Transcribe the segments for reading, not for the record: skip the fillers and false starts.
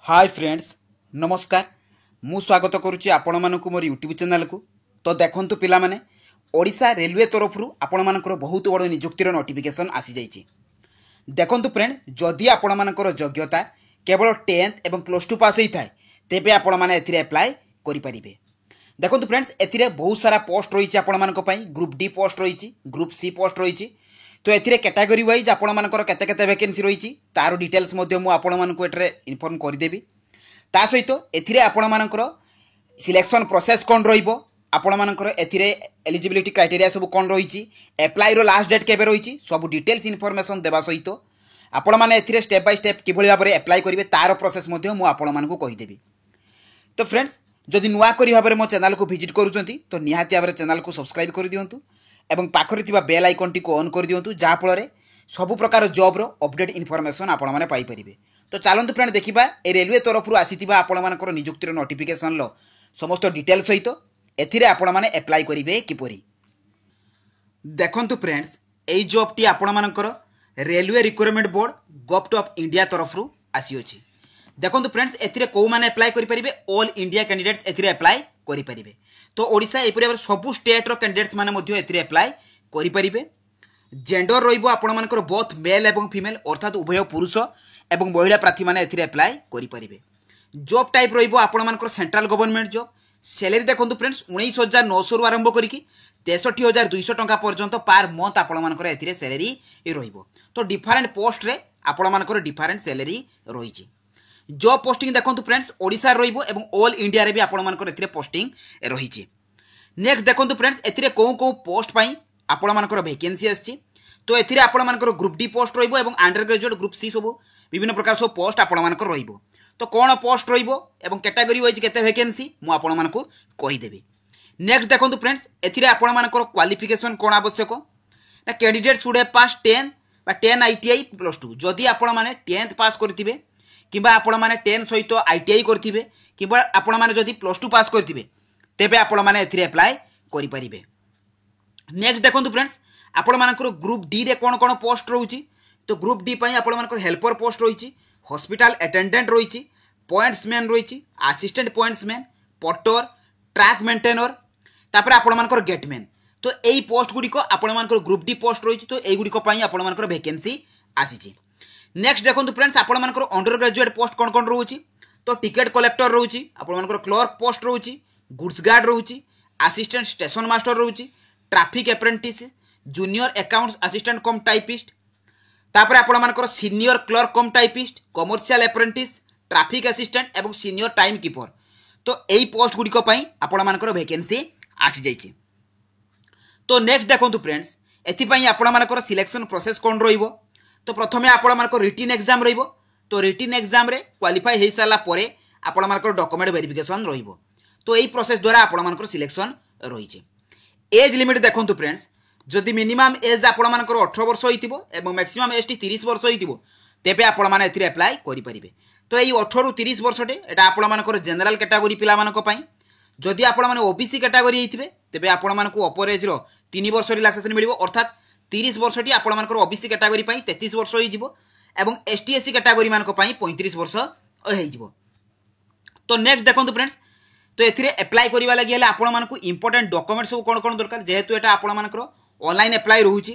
Hi friends नमस्कार मु स्वागत करुच्ची आपण मानक मोर यूट्यूब चैनल को। तो देखंतु पिला माने ओडिशा रेलवे तरफ आपण मानकर बहुत बड़ नियुक्तिर नोटिफिकेशन आसी जाइए। देखंतु फ्रेंड जदि आपण मानकर योग्यता केवल 10th एवं +2 पास होता है तेबे आपण माने एथिरे अप्लाई करि परिबे। देखंतु फ्रेंड्स एथिरे बहुत सारा पोस्ट रही आपण मानक पई ग्रुप डी पोस्ट रही, ग्रुप सी पोस्ट रही। तो एथिरे कैटेगरी वाइज आपण मानकर केते केते वैकेंसी रही तार डिटेल्स मध्य मु आपण मानकु एटरे इन्फॉर्म कर देबी। ता सहित एथिरे आपण मानकर सिलेक्शन प्रोसेस कोन रहिबो, आपण मानकर एथिरे एलिजिबिलिटी क्राइटेरिया सब कोन रही, अप्लाई रो लास्ट डेट केबे रही, सब डिटेल्स इन्फॉर्मेशन देबा सहित आपण माने एथिरे स्टेप बाय स्टेप किभଳି भाबरे अप्लाई करिवे तार प्रोसेस मध्य मु आपण मानकु कहि देबी। तो फ्रेंड्स जदि नुआ करी भाबरे मो चैनल को विजिट करूचंती तो निहाती भाबरे चैनल को सब्सक्राइब कर दियंतु एवं पाखरे थिबा बेल आइकन टी को ऑन कर दियंतु जहा फଳରେ सब प्रकार जॉब रो अपडेट इन्फॉर्मेशन आपण माने पाई परिबे। तो चलतु फ्रेंड देखा ए रेलवे तरफ आसीथिबा आपण मानकर नियुक्तिर नोटिफिकेशन लो समस्त डिटेल सहित एथिरे आपण माने अप्लाई करिवे किपरि। देखंतु फ्रेंड्स एई जॉब टी आपण मानकर railway requirement board government of India तरफ आसी अछि। देखंतु फ्रेंड्स एथिरे को माने अप्लाई करि परिबे, ऑल इंडिया कैंडिडेट्स एथिरे अप्लाई करि परिबे। तो ओडिशा एपरि सब स्टेट रो कैंडिडेट्स माने मध्ये एथिरे अप्लाई करि परिबे। जेंडर रहिबो आपण मानकर बोथ मेल एवं फीमेल अर्थात उभय पुरुष एवं महिला प्रार्थी माने एथिरे अप्लाई करि परिबे। जॉब टाइप रहिबो आपण मानकर सेंट्रल गवर्नमेंट जॉब। सैलरी देखंतु फ्रेंड्स 19,900 रु आरंभ करिकि 63,200 टंका पर्यंत पर मंथ आपण मानकर एथिरे सैलरी रहिबो। तो डिफरेंट पोस्ट रे आपण मानकर डिफरेंट सैलरी रहिछि। जॉब पोस्टिंग देखंतु फ्रेंड्स ओडिसा रहिबो एवं ऑल इंडिया रे भी आपण मानकर एथिरे पोस्टिंग रहिछि। नेक्स्ट देखंतु फ्रेंड्स एथिरे को पोस्ट पई आपण मानकर वैकेंसी आछि। तो एथिरे आपण मानकर ग्रुप डी पोस्ट रहिबो एवं अंडर ग्रेजुएट ग्रुप सी सब विभिन्न प्रकार सब पोस्ट आपण मानकर रहिबो। तो कोन पोस्ट रहिबो एवं कैटेगरी वाइज केते वैकेंसी मु आपण मानकु कहि देबी। नेक्स्ट देखंतु फ्रेंड्स एथिरे आपण मानकर क्वालिफिकेशन कोन आवश्यक ना कैंडिडेट शुड हैव पास 10 बा 10 आईटीआई +2। जदि आपण माने 10th पास करथिबे किबा आपण माने 10 सहित आईटीआई करथिबे किबा आपण माने जदि +2 पास करथिबे तेबे आपण माने एथिरे अप्लाई करि परिबे। नेक्स्ट देखंतु फ्रेंड्स आपण मानकर ग्रुप डी रे कोन कोन पोस्ट रहउची। तो ग्रुप डी पई आपण मानकर हेल्पर पोस्ट रही, हॉस्पिटल अटेंडेंट रही, पॉइंट्समैन रही, assistant pointsman, porter, track maintainer, तापर आपण मानकर गेटमैन। तो एई पोस्ट गुडिको आपण मानकर ग्रुप डी पोस्ट रही। तो एई गुडिको पई आपण मानकर वैकेंसी आसीची। नेक्स्ट देखंतु फ्रेंड्स आपण मानकर अंडर ग्रेजुएट पोस्ट कोन कोन रहउची। तो टिकट कलेक्टर रहउची, आपण मानकर क्लर्क पोस्ट रहउची, गुड्स गार्ड रहउची, असिस्टेंट स्टेशन मास्टर रहउची, traffic apprentice, junior accounts assistant cum typist, तापर आपण मानकर senior clerk cum typist, commercial apprentice, traffic assistant एवं सीनियर टाइम कीपर। तो एई पोस्ट गुडिको पई आपण मानकर वैकेंसी आसी जाइछि। तो नेक्स्ट देखंतु फ्रेंड्स एथि पई आपण मानकर सिलेक्शन प्रोसेस कोन रहिबो। तो प्रथमे आपण मानकर रिटन एग्जाम रहिबो। तो रिटन एग्जाम रे क्वालिफाई हे साला परे आपण मानकर डॉक्यूमेंट वेरिफिकेशन रहिबो। तो एई प्रोसेस द्वारा आपण मानकर सिलेक्शन रहिछि। एज लिमिट देखंतु फ्रेंड्स जदि मिनिमम एज आपण मानकर 18 वर्ष होइतिबो एवं मैक्सिमम एज टी 30 वर्ष होइतिबो तेबे आपण माने एथिरे अप्लाई करि परिबे। तो एई 18 रु 30 वर्ष टे एटा आपण मानकर जनरल कैटेगरी पिला मानक पई। जदि आपण माने ओबीसी कैटेगरी हिथिबे तेबे आपण मानकु अपर एज रो 3 वर्ष रिलैक्सेशन मिलिबो अर्थात 30 वर्ष टी आपण मानकर ओबीसी कैटेगरी पई 33 वर्ष होई जिवो एवं एसटी एससी कैटेगरी मानक पई 35 वर्ष होई जिवो। तो नेक्स्ट देखंतु फ्रेंड्स तो एथिरे अप्लाई करिवा लागि हले आपण मानकु इंपोर्टेंट डॉक्यूमेंट सब कोन कोन दरकार जेहेतु एटा आपण मानकर ऑनलाइन अप्लाई रहउची।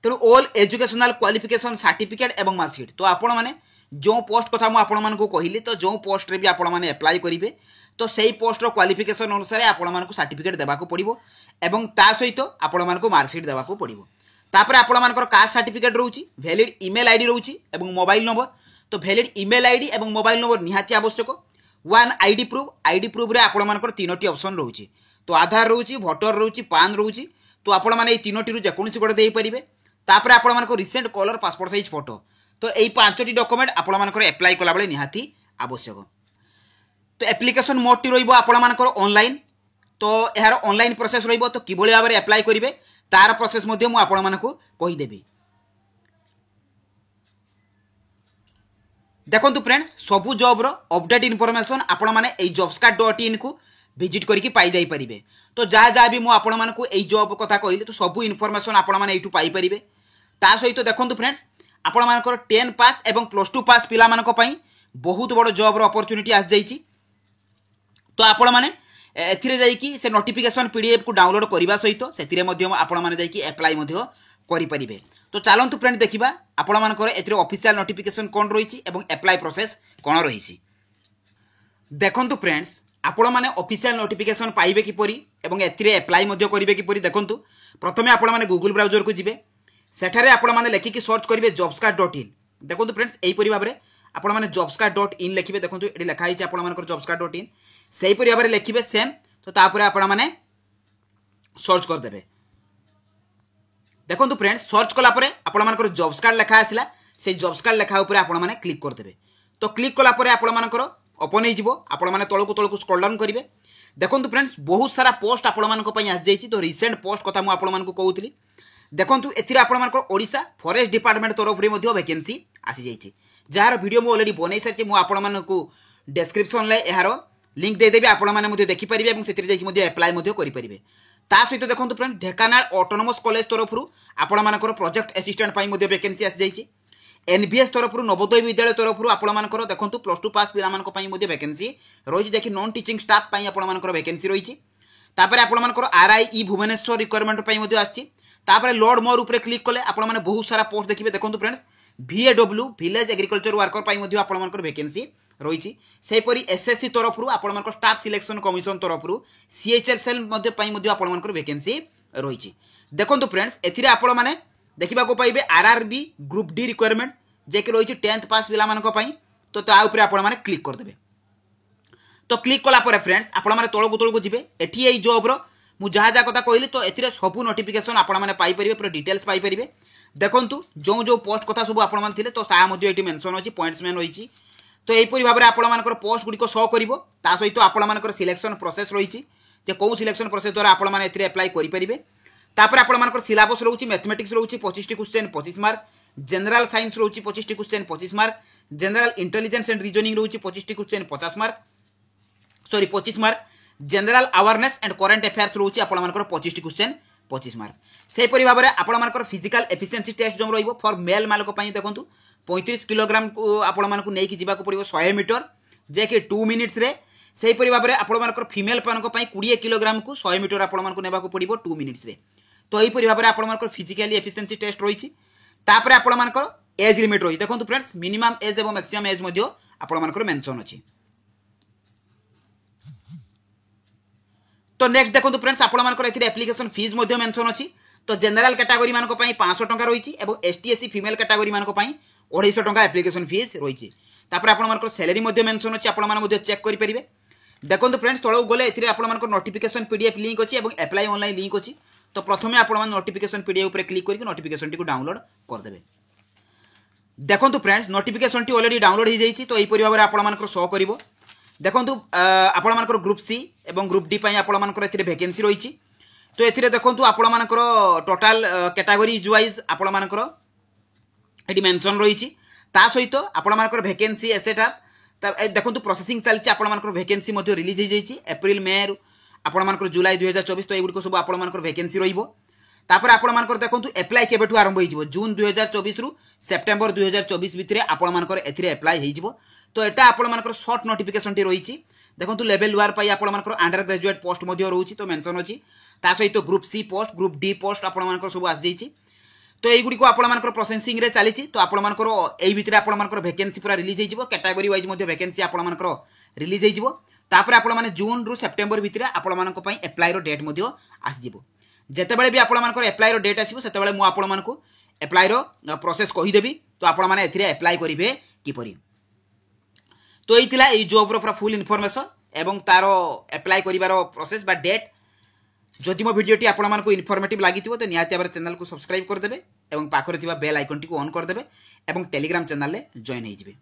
तेणु ऑल एजुकेशनल क्वालिफिकेशन सर्टिफिकेट एवं मार्कशीट। तो आपण माने जो पोस्ट कथा मु आपण मानकु कहिली तो जो पोस्ट रे भी आपण माने अप्लाई करिवे तो सेही पोस्ट रो क्वालिफिकेशन अनुसार आपण मानकु सर्टिफिकेट देबाकू पड़िबो एवं ता सहित आपण मानकु मार्कशीट देबाकू पड़िबो। तापर आपण मानकर कास्ट सर्टिफिकेट रहउची, वैलिड ईमेल आईडी रहउची एवं मोबाइल नंबर। तो वैलिड ईमेल आईडी एवं मोबाइल नंबर निहाती आवश्यक। वन आईडी प्रूफ रे आपण मानकर तीनोटी ऑप्शन रहउची। तो आधार रहउची, वोटर रहउची, पान रहउची। तो आपण माने ए तीनोटी रु जेकोनसी गोटे देई परिबे। तापर आपण मानको recent colour passport size photo. तो एई पांचटी डॉक्यूमेंट आपण मानकर अप्लाई कला बेले निहाती आवश्यक। तो एप्लिकेशन मोड टी रहिबो आपण मानकर ऑनलाइन। तो एहार ऑनलाइन प्रोसेस रहिबो। तो किबोली भाबरे अप्लाई करिवे तार प्रोसेस मध्ये मु आपण मानको कहि देबी। देखंतु फ्रेंड्स सबु जॉब रो अपडेट इन्फॉर्मेशन आपण माने एई jobscard.in को विजिट करके पाई जाई परिबे। तो जहाँ जहाँ भी मु आपण मानकु एई जॉब कथा कहली तो सबु इन्फॉर्मेशन आपण माने एठु पाई परिबे। ता सहित देखंतु फ्रेंड्स आपण मानकर 10 पास एवं +2 पास पिला मानक पई बहुत बड़ जॉब रो अपॉर्चुनिटी आस जाइछि तो आपण माने एथिरे जाइकी से नोटिफिकेशन पीडीएफ को डाउनलोड करबा सहित सेतिरे मध्यम आपण माने जाइकी अप्लाई मध्य करि परिबे। तो चलंतु फ्रेंड देखिबा आपण मानकर एथिरे ऑफिशियल नोटिफिकेशन कोन रहिछि एवं अप्लाई प्रोसेस कोन रहिछि। देखंतु फ्रेंड्स आपण माने ऑफिशियल नोटिफिकेशन पाइबे किपरि एवं एथिरे अप्लाई मध्य करिवे किपरि देखंतु प्रथमे आपण माने गूगल ब्राउजर को जिवे सेठारे आपण माने लेखिकी सर्च करिवे jobscard.in। देखंतु फ्रेंड्स एई परि भाबरे आपण माने jobscard.in लेखिबे देखंतु एठी लेखा हिछि आपण मानकर jobscard.in सेही परि भाबरे लेखिबे सेम तो तापरे आपण माने सर्च कर देबे। देखंतु फ्रेंड्स सर्च कला परे आपण मानकर जॉब्स कार्ड लेखा आसिला से जॉब्स कार्ड लेखा ऊपर आपण माने क्लिक कर देबे। तो क्लिक कला परे आपण मानकर ओपन हो जिवो आपण माने तळकु स्क्रॉल डाउन करिवे। देखंतु फ्रेंड्स बहुत सारा पोस्ट आपण मानको पई आस जाईछि तो रिसेंट पोस्ट कथा मु आपण मानको कहउतली। देखंतु एथिरे आपण मानकर ओडिसा फॉरेस्ट डिपार्टमेंट तरफ रे मध्ये वैकेंसी आसी जाईछि जार वीडियो मु ऑलरेडी बनै सरछि मु आपण मानको डिस्क्रिप्शन ले एहारो लिंक दे देबे आपण माने मध्ये देखि परिबे एवं सेतिरे जाई मध्ये अप्लाई मध्ये करि परिबे। ता सहित देखंतु फ्रेंड ढेकानाल ऑटोनोमस कॉलेज तरफ रु आपण मानकर प्रोजेक्ट असिस्टेंट पई मध्ये वैकेंसी आसी जाईछि। एनबीएस तरफ रु नवोदय विद्यालय तरफ रु आपण मानकर देखंतु +2 पास पिला मानको पई मध्ये वैकेंसी रहिछि जेकि नॉन टीचिंग स्टाफ पई आपण मानकर वैकेंसी रहिछि। तापर आपण मानकर आरआईई भुवनेश्वर रिक्वायरमेंट पई मध्ये आछि। तापर लोड मोर ऊपर क्लिक कले आपण माने बहुत सारा पोस्ट देखिबे। देखंतु friends VAW village agriculture worker पई मध्ये आपण मानकर वैकेंसी रहिछि। सेही परि एसएससी तरफ रु आपण मानकर स्टाफ सिलेक्शन कमिशन तरफ रु CHSL मध्ये पई मध्ये आपण मानकर वैकेंसी रहिछि। देखंतु फ्रेंड्स एथिरे आपण माने देखिबा को पाइबे आरआरबी ग्रुप डी रिक्वायरमेंट जेके रहिछि 10th पास पिला मानको पई तो ता ऊपर आपण माने क्लिक कर देबे। तो क्लिक कला परे फ्रेंड्स आपण माने तळकु जिवे एठी एई जॉब रो मु जहा जा कथा कहली तो एथिरे सबु नोटिफिकेशन आपण माने पाई परिबे पूरा डिटेल्स पाई परिबे। देखंतु जो जो पोस्ट कथा सब आपण माने थिले तो सा मध्ये एठी मेंशन होछि पॉइंट्स मेन होइछि। तो एई परि भाबरे आपण मानकर पोस्ट गुडी को शो करिवो ता सहित आपण मानकर सिलेक्शन प्रोसेस रहिछि जे को सिलेक्शन प्रोसेस द्वारा आपण माने एथिरे अप्लाई करि परिबे। तापर आपण मानकर सिलेबस रहउछि मैथमेटिक्स रहउछि 25 टी क्वेश्चन 25 मार्क, जनरल साइंस रहउछि 25 टी question 25 mark, general intelligence and reasoning रहउछि 25 टी question 50 mark 25 mark, general awareness and current affairs रहउछि आपण मानकर 25 टी क्वेश्चन 25 मार्क। सेही परि भाबरे आपण मानकर फिजिकल एफिशिएंसी टेस्ट जो रहइबो फॉर मेल मालक पई देखंतु 35 किलोग्राम को आपण मानकु नै कि जिबाको पड़िबो 100 मीटर जे कि 2 मिनिट्स रे। सेही परि भाबरे आपण मानकर फीमेल पानक पई 20 किलोग्राम को 100 मीटर आपण मानकु नेबाको पड़िबो 2 मिनिट्स रे। तो एही परि भाबरे आपण मानकर फिजिकली एफिशिएंसी टेस्ट रहिछि। तापरे आपण मानकर एज लिमिट रहि देखंतु फ्रेंड्स मिनिमम एज एवं मैक्सिमम एज मध्ये आपण मानकर मेंशन अछि। तो नेक्स्ट देखंतु फ्रेंड्स आपण मानकर एथिरे एप्लीकेशन फीस मध्ये मेंशन अछि। तो जनरल कैटेगरी मानक पई 500 टंका रहिछि एवं एसटीएससी फीमेल कैटेगरी मानक पई 250 टंका एप्लीकेशन फीस रहिछि। तापर आपण मानकर सैलरी मध्ये मेंशन अछि आपण मान मध्ये चेक करि परिबे। देखंतु फ्रेंड्स तळौ गले एथिरे आपण मानकर नोटिफिकेशन पीडीएफ लिंक अछि एवं अप्लाई ऑनलाइन लिंक अछि। तो प्रथमे आपण मान नोटिफिकेशन पीडीएफ ऊपर क्लिक करके नोटिफिकेशन टी को डाउनलोड कर देबे। देखंतु friends notification T already download हो जाइछि। तो एई परि भाबरे आपण मानकर शो करिवो। देखंतु आपण मानकर ग्रुप सी एवं ग्रुप डी पई आपण मानकर एथिरे वैकेंसी रहिछि। तो एथिरे देखंतु आपण मानकर टोटल कैटेगरी वाइज आपण मानकर एटी मेंशन रहिछि। ता सहित आपण मानकर वैकेंसी एसेटा देखंतु प्रोसेसिंग चलछि आपण मानकर वैकेंसी मध्ये रिलीज हो जाइछि अप्रैल मे आपण मानकर जुलाई 2024। तो एगुडी को सब आपण मानकर वैकेंसी रहिबो। तापर आपण मानकर देखंतु अप्लाई केबेठु आरंभ होइजिवो जून 2024 रु सेप्टेम्बर 2024 भितरे आपण मानकर एथिरे अप्लाई होइजिवो। तो एटा आपण मानकर शॉर्ट नोटिफिकेशन टी रहिछि। देखंतु लेवल 1 पई आपण मानकर अंडर ग्रेजुएट पोस्ट मध्ये रहउछि तो मेंशन अछि। ता सहित group C post group D post आपण मानकर सब आस जाइछि। तो एगुडी को आपण मानकर प्रोसेसिंग रे चलिछि। तो आपण मानकर एई भितरे आपण मानकर वैकेंसी पूरा रिलीज होइजिवो कैटेगरी वाइज मध्ये वैकेंसी आपण मानकर रिलीज होइजिवो। तापर आपण माने जून रु सेप्टेम्बर भितरे आपण मानक पई अप्लाई रो डेट मध्ये आसीजिवो। जेतेबेले भी आपण मानकर अप्लाई रो डेट आसीबो सेतेबेले मु आपण मानकु अप्लाई रो प्रोसेस कहि देबी। तो आपण माने एथिरे अप्लाई करिवे किपरि। तो एइतिला एई जॉब रो पूरा फुल इन्फॉर्मेशन एवं तारो अप्लाई करिवारो प्रोसेस बा डेट। जदि मो वीडियोटी आपण मानकु इन्फॉर्मेटिव लागिथिबो तो निहाती भाबरे चैनल को सब्सक्राइब कर देबे एवं पाखरे थिबा बेल आइकन टी को ऑन कर देबे एवं टेलीग्राम चैनल ले जॉइन हे जिवे।